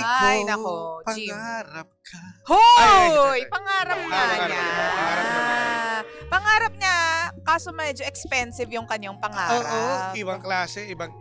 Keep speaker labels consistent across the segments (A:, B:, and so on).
A: Ay, nako, Jim.
B: pangarap ka.
A: Hoy! Pangarap nga
B: Pangarap
A: niya.
B: niya, pangarap naman.
A: Pangarap niya, kaso medyo expensive yung kanyang
B: Oo,
A: pangarap.
B: ibang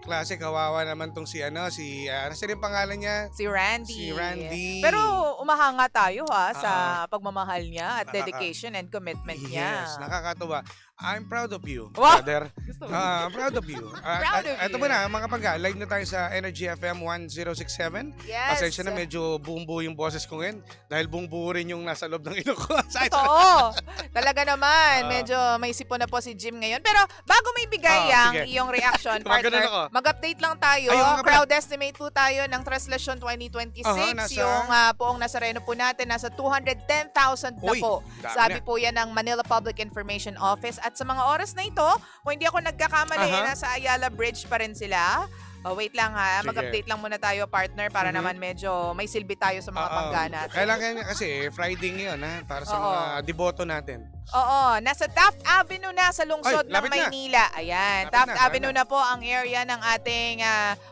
B: klase, kawawa naman tong si ano sino yung pangalan niya?
A: Si Randy.
B: Si Randy.
A: Pero umahanga tayo sa
B: Oo.
A: pagmamahal niya at
B: Nakaka-
A: dedication and commitment niya.
B: Yes, nakakatuwa. I'm proud of you,
A: Wow!
B: brother.
A: Gusto mo?
B: Proud of you.
A: Proud of
B: Ito
A: you.
B: mo na, mga pangga, live na tayo sa Energy FM 1067.
A: Yes.
B: Pasensya na, medyo buong-buo yung boses ko ngayon dahil buong-buo rin yung nasa loob ng ilong ko.
A: Totoo. Talaga naman,
B: Ah.
A: medyo may sipon na po si Jim ngayon. Pero bago may bigay ang
B: sige.
A: iyong reaction,
B: Gumaganon ako.
A: partner, mag-update lang tayo.
B: Ayun nga pala.
A: Crowd estimate po tayo ng Translation 2026.
B: Nasa-
A: Yung Poong Nazareno po natin, nasa 210,000 na
B: Uy,
A: po.
B: dami
A: Sabi
B: na.
A: po yan ng Manila Public Information Office. At sa mga oras na ito, kung hindi ako nagkakamali,
B: Aha.
A: nasa Ayala Bridge pa rin sila. Wait lang ha,
B: Sige.
A: mag-update lang muna tayo, partner, para
B: Mhm.
A: naman medyo may silbi tayo sa mga
B: Oo.
A: pangga natin.
B: Kailangan niya kasi Friday ngayon para sa
A: Oo.
B: mga deboto natin.
A: Oo, nasa Taft Avenue na sa lungsod
B: Ay,
A: ng
B: lapit na.
A: Maynila. Ayan,
B: Lapit
A: Taft
B: na,
A: Avenue na po ang area ng ating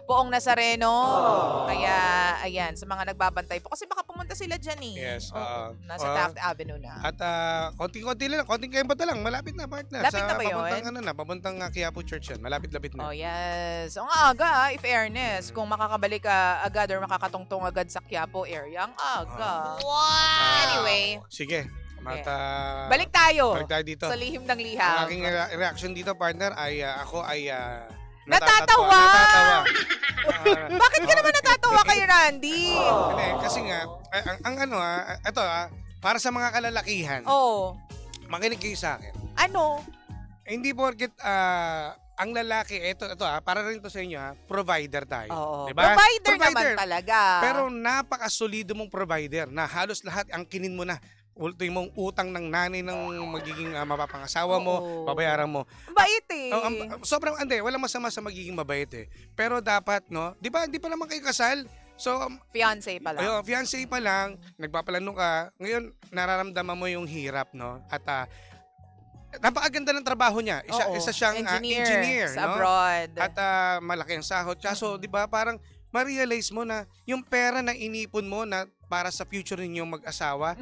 A: Poong Nazareno. Kaya, ayan, sa mga nagbabantay po. Kasi baka pumunta sila dyan eh.
B: Yes,
A: Oo,
B: oo.
A: nasa
B: Oo.
A: Taft Avenue na.
B: At konting-konti lang, konting kembot lang, malapit na partner.
A: Lapit na ba yun?
B: Papuntang Quiapo Church yan. Malapit-lapit na.
A: Oh, yes. Ang aga, if fairness. Kung makakabalik ka agad or makakatungtong agad sa Quiapo area, ang aga. Anyway,
B: Sige.
A: balik tayo
B: Balik tayo dito.
A: sa lihim ng
B: Ang
A: liham.
B: aking reaction dito, partner, ay ako ay
A: Natatawa!
B: Natatawa.
A: Bakit ka naman natatawa kay Randy?
B: Hindi, kasi nga, ang ano ito para sa mga kalalakihan,
A: Oh,
B: makinig kayo sa akin.
A: ano?
B: Hindi porket ang lalaki, ito para rin to sa inyo provider tayo.
A: Oo.
B: Diba?
A: Provider naman talaga.
B: Pero napakasolido mong provider na halos lahat ang kinin mo na. Ultimong utang ng nanay ng magiging mapapangasawa mo,
A: Oo.
B: babayaran mo.
A: Bait eh.
B: Sobrang walang masama sa magiging mabait eh. Pero dapat, no, di ba, hindi pa naman kayo kasal? So,
A: Fiancé pala.
B: ayun, fiancé pa lang, nagpaplano ka, ngayon nararamdaman mo yung hirap, no? At napakaganda ng trabaho niya.
A: Oo.
B: Isa siyang engineer,
A: sa
B: no?
A: abroad.
B: At malaki ang sahod. Kaso, di ba, parang ma-realize mo na yung pera na inipon mo na para sa future ninyong mag-asawa,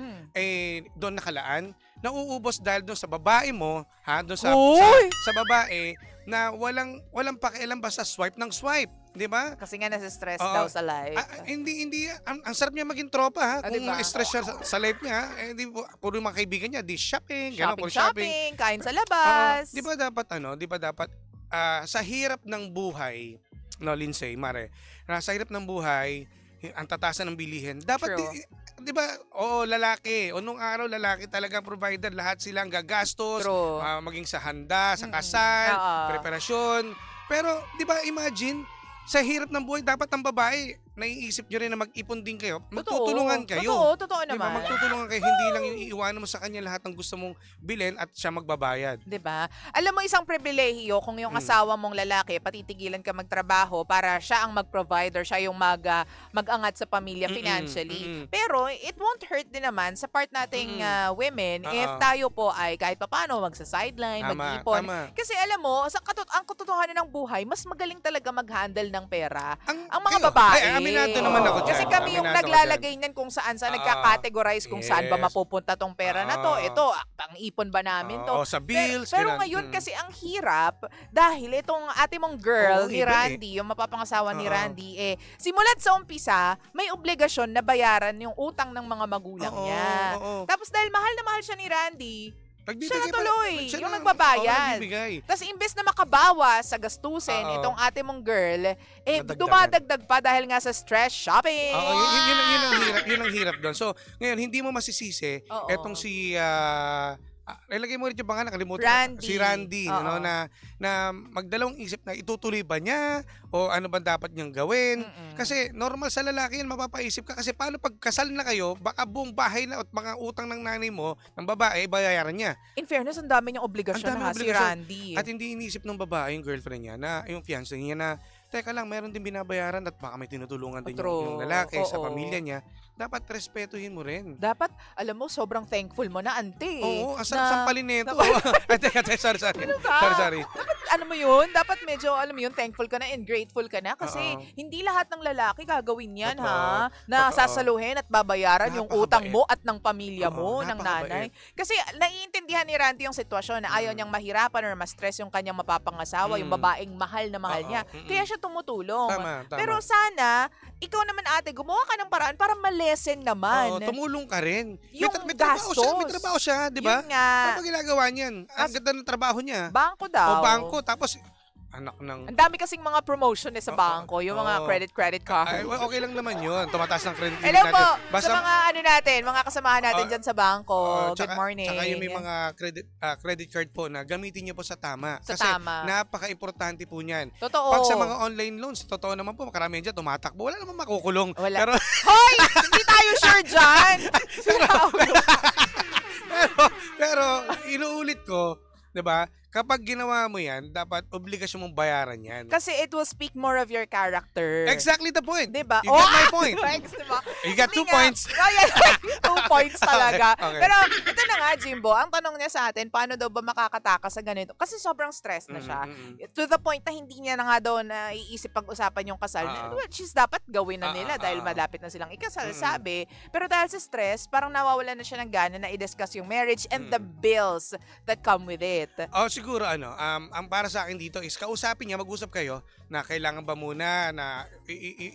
B: doon nakalaan, nauubos dahil doon sa babae mo, doon
A: Uy!
B: sa babae na walang pakialam basta swipe ng swipe, di ba?
A: Kasi nga nasa-stress
B: Oo.
A: daw sa life.
B: Hindi, ang sarap niya maging tropa kung
A: diba?
B: stress siya sa life niya, di puro yung mga kaibigan niya, di shopping, gano'n, puro
A: Shopping, kain sa
B: Oo.
A: labas.
B: Di ba dapat sa hirap ng buhay, no, Lindsay, Mare, sa hirap ng buhay, ang tatasan ng bilihin, dapat
A: True.
B: di ba, lalaki, nung araw lalaki talaga ang provider, lahat silang gagastos,
A: True.
B: maging sa handa, sa kasal,
A: Oo.
B: preparasyon. Pero, di ba, imagine, sa hirap ng buhay, dapat ang babae, naiisip nyo rin na mag-ipon din kayo, magtutulungan kayo.
A: Totoo
B: Di ba,
A: naman.
B: magtutulungan kayo, hindi lang yung iiwanan mo sa kanya lahat ng gusto mong bilhin at siya magbabayad.
A: 'Di ba? Alam mo isang pribilehiyo kung yung asawa mong lalaki patitigilan ka magtrabaho para siya ang mag-provider, siya yung mag-angat sa pamilya financially. Pero it won't hurt din naman sa part nating women if tayo po ay kahit papaano magsa-sideline, mag-ipon.
B: Tama.
A: Kasi alam mo, ang katotohanan ng buhay, mas magaling talaga mag-handle ng pera ang mga
B: kayo,
A: babae.
B: aminado naman ako dyan.
A: Kasi kami yung
B: Aminado ako
A: naglalagay niyan kung saan nagka-categorize kung saan ba
B: yes.
A: mapupunta tong pera na to. Ito, pang-ipon ba namin to?
B: Sa bills.
A: Pero
B: ganun.
A: ngayon kasi ang hirap dahil itong ate mong girl
B: Oo,
A: ni
B: iba
A: Randy, yung mapapangasawa ni
B: Oo.
A: Randy, simulat sa umpisa, may obligasyon na bayaran yung utang ng mga magulang
B: Oo,
A: niya.
B: oo.
A: Tapos dahil mahal na mahal siya ni Randy,
B: Nagbibigay
A: siya na
B: pa-
A: tuloy,
B: siya
A: yung
B: na-
A: nagbabayad.
B: nagbibigay.
A: Tapos imbes na makabawas sa gastusin
B: Oo.
A: itong ate mong girl,
B: Nadagdagan.
A: dumadagdag pa dahil nga sa stress shopping.
B: Oo, yun ang hirap doon. So, ngayon, hindi mo masisisi
A: Oo.
B: etong si ilagay mo rin yung pangalan, nakalimutan ko.
A: Randy.
B: Si Randy,
A: Oo.
B: no, na magdalawang isip na itutuloy ba niya o ano ba dapat niyang gawin. Kasi normal sa lalaki yan, mapapaisip ka. Kasi paano pag kasal na kayo, baka buong bahay na at mga utang ng nanay mo, ng babae, bayaran niya.
A: In fairness, ang dami niyang obligasyon
B: Ang daming
A: na si
B: obligasyon.
A: Randy.
B: At hindi iniisip ng babae, yung girlfriend niya, na yung fiancé niya teka lang, meron din binabayaran at baka may tinutulungan din
A: True.
B: yung lalaki sa
A: Oo.
B: pamilya niya, dapat respetuhin mo rin.
A: Dapat, alam mo, sobrang thankful mo na, ante.
B: Oo, ang
A: na-
B: sampalin nito. Ay, teka, sorry.
A: ba?
B: Sorry.
A: Ano mo yun? Dapat medyo, alam mo yun, thankful ka na and grateful ka na kasi
B: Oo.
A: hindi lahat ng lalaki gagawin yan,
B: Totoo.
A: ha? Na
B: Totoo.
A: sasaluhin at babayaran yung
B: Napakabait.
A: utang mo at ng pamilya mo,
B: Oo,
A: ng
B: napakabait.
A: nanay. Kasi naiintindihan ni Randy yung sitwasyon na ayaw niyang mahirapan or ma-stress yung kanyang mapapangasawa, yung babaeng mahal na mahal
B: Oo,
A: niya. Kaya siya tumutulong.
B: Tama.
A: Pero sana, ikaw naman ate, gumawa ka ng paraan para malesen naman.
B: Oo, tumulong ka rin.
A: Yung
B: may trabaho siya, may
A: gastos.
B: trabaho siya, di ba?
A: Yun nga.
B: Ano ba ginagawa niyan? Ang ganda ng trabaho niya.
A: Bangko daw.
B: O bangko, tapos anak ng...
A: Ang dami kasing mga promotion sa
B: Oo,
A: bangko, yung mga
B: oo.
A: credit
B: Ay,
A: card.
B: well, okay lang naman yun. Tumataas ng credit limit
A: Hello po
B: natin.
A: sa mga ano natin, mga kasamahan natin
B: Oo,
A: dyan sa bangko. Good
B: tsaka-
A: morning.
B: Tsaka yung may mga credit card po na gamitin niyo po sa tama.
A: Sa
B: Kasi
A: tama.
B: napaka-importante po niyan.
A: Totoo.
B: Pag sa mga online loans, totoo naman po, karamihan dyan tumatakbo. Wala naman makukulong.
A: Wala.
B: Pero,
A: Hoy! Hindi tayo sure dyan!
B: pero inuulit ko, 'di ba? Kapag ginawa mo 'yan, dapat obligasyon mong bayaran 'yan.
A: Kasi it will speak more of your character.
B: Exactly the point.
A: Diba?
B: You got my point.
A: Thanks, diba?
B: You got 2
A: Hindi nga.
B: points.
A: Oh, yeah. 2 points talaga.
B: Okay.
A: Pero ito na nga, Jimbo, ang tanong niya sa atin, paano daw ba makakatakas sa ganito? Kasi sobrang stress na siya. To the point na hindi niya na nga daw naiisip pag-usapan yung kasal. Which is dapat gawin na nila dahil malapit na silang ikasal, sabi. Pero dahil sa stress, parang nawawalan na siya ng gana na i-discuss yung marriage and the bills that come with it.
B: Oh, siguro ang para sa akin dito is kausapin niya, mag-usap kayo na kailangan ba muna na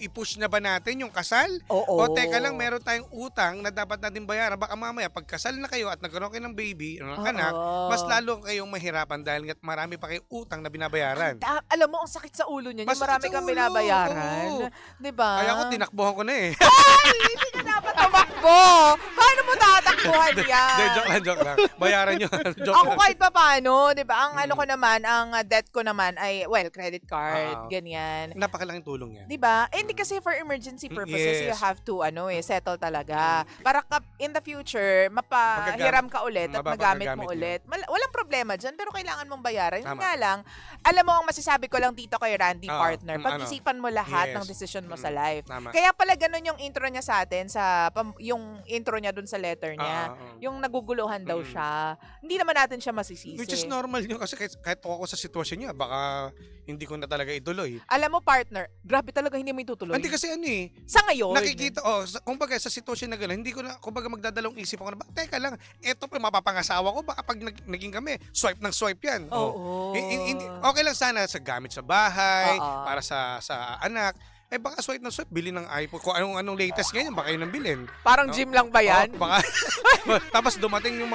B: i-push na ba natin yung kasal?
A: Oo.
B: O teka lang, meron tayong utang na dapat natin bayaran. Baka mamaya pag kasal na kayo at nagkaroon kayo ng baby, ng anak, mas lalo kayong mahirapan dahil nga't marami pa kayong utang na binabayaran.
A: Alam mo, ang sakit sa ulo niya. Yung
B: Masakit
A: marami
B: sa
A: kang
B: ulo,
A: binabayaran.
B: oo.
A: Diba?
B: Kaya ako tinakbuhan ko na eh.
A: Hindi ka dapat tumakbo. Paano mo tatakbuhan yan?
B: Joke lang. Bayaran nyo. Joke
A: Ako
B: lang.
A: kahit pa paano, di ba? Ang ano ko naman, ang debt ko naman ay, well, credit card, ganyan.
B: Napakalaking tulong yan.
A: Di ba? Eh, hindi kasi for emergency purposes, you
B: Yes.
A: have to, settle talaga. Para in the future, mapahiram ka ulit at magamit mo ulit. Walang problema dyan, pero kailangan mong bayaran. Yun
B: Tama.
A: nga lang, alam mo, ang masasabi ko lang dito kay Randy,
B: Oo,
A: partner, pag-isipan mo lahat
B: Yes.
A: ng desisyon mo sa life.
B: Tama.
A: Kaya pala ganun yung intro niya sa atin, yung intro niya dun sa letter niya. Yung naguguluhan daw siya. Hindi naman natin siya masisisi.
B: Which is normal yun kasi kahit ako sa sitwasyon niya, baka hindi ko na talaga ituloy.
A: Alam mo, partner, grabe talaga hindi mo itutuloy.
B: Hindi kasi
A: Sa ngayon.
B: nakikita, kumbaga sa sitwasyon na gano'n, hindi ko na, kumbaga magdadalong isip ako na, teka lang, eto pa, mapapangasawa ko, baka pag naging kami, swipe ng swipe yan.
A: Oo.
B: Okay lang sana sa gamit sa bahay,
A: Oo.
B: para sa anak. Baka swipe ng swipe, bili ng iPhone. Kung anong latest ngayon, baka yun ang bilhin.
A: Parang gym lang ba yan?
B: Baka, tapos dumating yung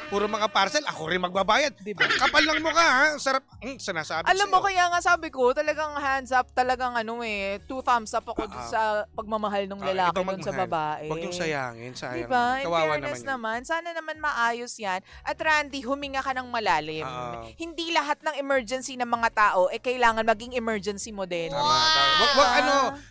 B: puro mga parcel, ako rin magbabayad.
A: Diba?
B: Kapal lang mo ka, ha? Sarap. Sinasabi
A: Alam mo,
B: sa'yo.
A: kaya nga sabi ko, talagang hands up, talagang 2 thumbs up ako sa pagmamahal ng lalaki
B: ito
A: dun sa
B: magmahal.
A: babae.
B: Huwag yung sayangin, sayang.
A: Diba? In
B: Kawawa
A: fairness
B: naman yun.
A: sana naman maayos yan. At Randy, huminga ka ng malalim.
B: Oo.
A: Hindi lahat ng emergency ng mga tao, kailangan maging emergency mo din.
B: Tama. Wag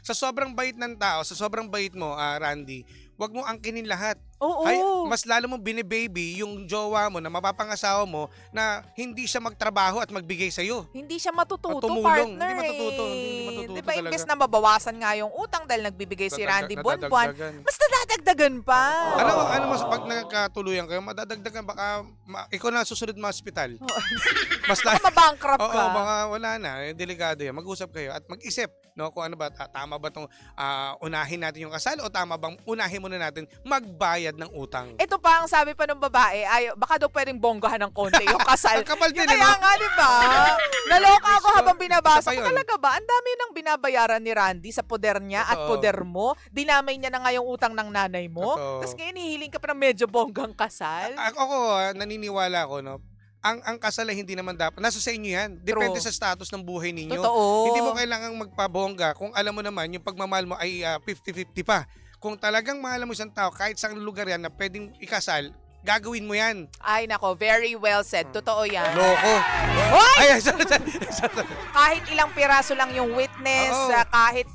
B: sa sobrang bait ng tao, sa sobrang bait mo, Randy, wag mo angkinin lahat.
A: Oo.
B: Ay, mas lalo mo binibaby yung jowa mo na mapapangasawa mo na hindi siya magtrabaho at magbigay sa'yo.
A: Hindi siya matututo,
B: Tumulong.
A: partner.
B: Hindi matututo. Hindi matututo
A: Diba,
B: talaga.
A: imbes na mabawasan nga yung utang dahil nagbibigay si Randy buwan-buwan,
B: Nadadagdagan.
A: mas nadadagdagan pa.
B: Ano mas pag nagkatuluyan kayo, madadagdagan baka ikaw na susunod ma hospital. Mas
A: Baka mabankrupt
B: Oo,
A: ka.
B: baka wala na. Delikado yan. Mag-usap kayo at mag-isip, no, kung ano ba, tama ba itong unahin natin yung kasal o tama bang unahin muna natin magbayad ng utang.
A: Ito pa ang sabi pa ng babae, baka daw pwedeng bonggahan ng konti yung kasal.
B: Ang kapal din,
A: Kaya
B: ano?
A: nga, di ba? Naloka ako habang binabasa
B: Isa pa
A: ko.
B: yun.
A: Talaga ba? Ang dami nang binabayaran ni Randy sa poder niya at
B: Totoo.
A: poder mo. Dinamay niya na nga yung utang ng nanay mo.
B: Totoo.
A: Tapos ngayon, hihiling ka pa ng medyo bonggang kasal.
B: Ako, naniniwala ako, no, ang kasal ay hindi naman dapat. Nasa sa inyo yan. Depende
A: True.
B: sa status ng buhay ninyo.
A: Totoo.
B: Hindi mo kailangang magpabongga kung alam mo naman yung pagmamahal mo ay 50-50 pa. Kung talagang mahal mo isang tao, kahit sa lugar yan na pwedeng ikasal, gagawin mo yan.
A: Ay, nako. Very well said. Totoo yan.
B: Loko.
A: Hoy!
B: Ay, sorry.
A: Kahit ilang piraso lang yung witness,
B: Oo.
A: kahit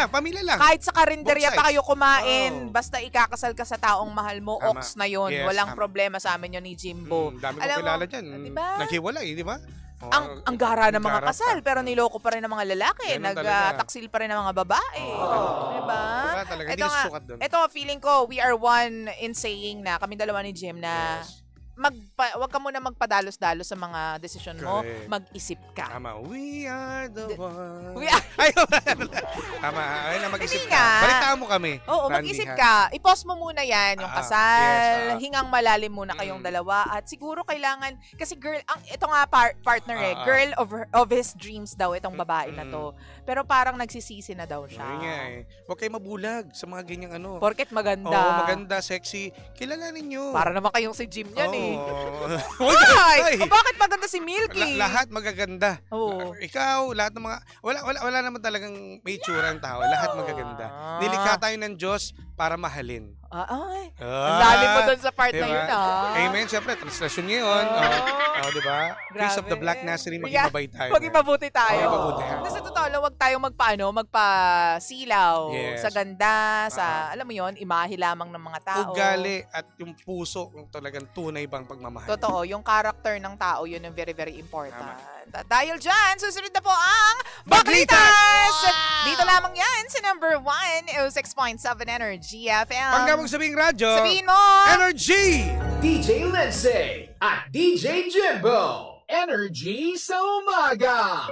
B: Pamilya lang.
A: kahit sa karinderya
B: Both
A: pa
B: sides.
A: kayo kumain,
B: Oo.
A: basta ikakasal ka sa taong mahal mo,
B: Tama.
A: ox na yon.
B: Yes,
A: Walang
B: tama.
A: problema sa amin yun ni Jimbo.
B: Dami ko
A: Alam mo,
B: kilala dyan.
A: diba?
B: Naghiwalay, di ba?
A: ang gara ng mga
B: gara
A: kasal,
B: pa.
A: pero niloko pa rin ng mga lalaki.
B: Ganun talaga.
A: Nagtaksil pa rin ng mga babae. Diba?
B: Wala talaga, hindi
A: Ito
B: ka
A: nga,
B: susukat doon.
A: ito, feeling ko, we are one in saying na, kami dalawa ni Jim, na
B: Yes.
A: wag ka muna magpadalos-dalos sa mga desisyon mo.
B: Correct.
A: Mag-isip ka.
B: Tama, we are the one.
A: We are-
B: Ay, tama, ayun na mag-isip
A: Hindi
B: ka.
A: nga.
B: Balitaan mo kami.
A: Oo,
B: Randy,
A: mag-isip
B: ha?
A: ka. I-pause mo muna yan, yung kasal.
B: yes,
A: Hingang malalim muna kayong dalawa. At siguro kailangan, kasi ito nga partner girl of his dreams daw, itong babae na to. Pero parang nagsisisi na daw siya.
B: Ayun nga eh. Huwag kayo mabulag sa mga ganyang ano.
A: Porket maganda.
B: Oo, maganda, sexy. Kilalanin nyo.
A: Para naman kayong si Jim yan eh.
B: Ay!
A: O bakit maganda si Milky?
B: Lahat magaganda.
A: Oo.
B: Ikaw, lahat ng mga wala naman talagang may itsura ang tao. Lahat magaganda. Nilikha tayo ng Diyos para mahalin.
A: Ay, ang lalim mo dun sa part na
B: Diba?
A: yun ah.
B: Amen. Siyempre, translation ngayon. Di ba? Face of the
A: Grabe.
B: Black Nazarene, maging
A: Yeah.
B: mabay tayo.
A: Maging mabuti tayo.
B: Maging mabuti.
A: Kasi sa totoo lang, wag tayong magpasilaw
B: Yes.
A: sa ganda, sa, alam mo yon, imahe lamang ng mga tao.
B: Ugali at yung puso, yung talagang tunay bang pagmamahal.
A: Totoo, yung character ng tao, yun ang very, very important. At dahil dyan, susunod na po ang Baglitas! Dito lamang yan sa number 1, 6.7 Energy FM.
B: Pag mong sabing radyo,
A: Sabihin mo!
B: Energy!
C: DJ Lindsay at DJ Jimbo. Energy sa umaga.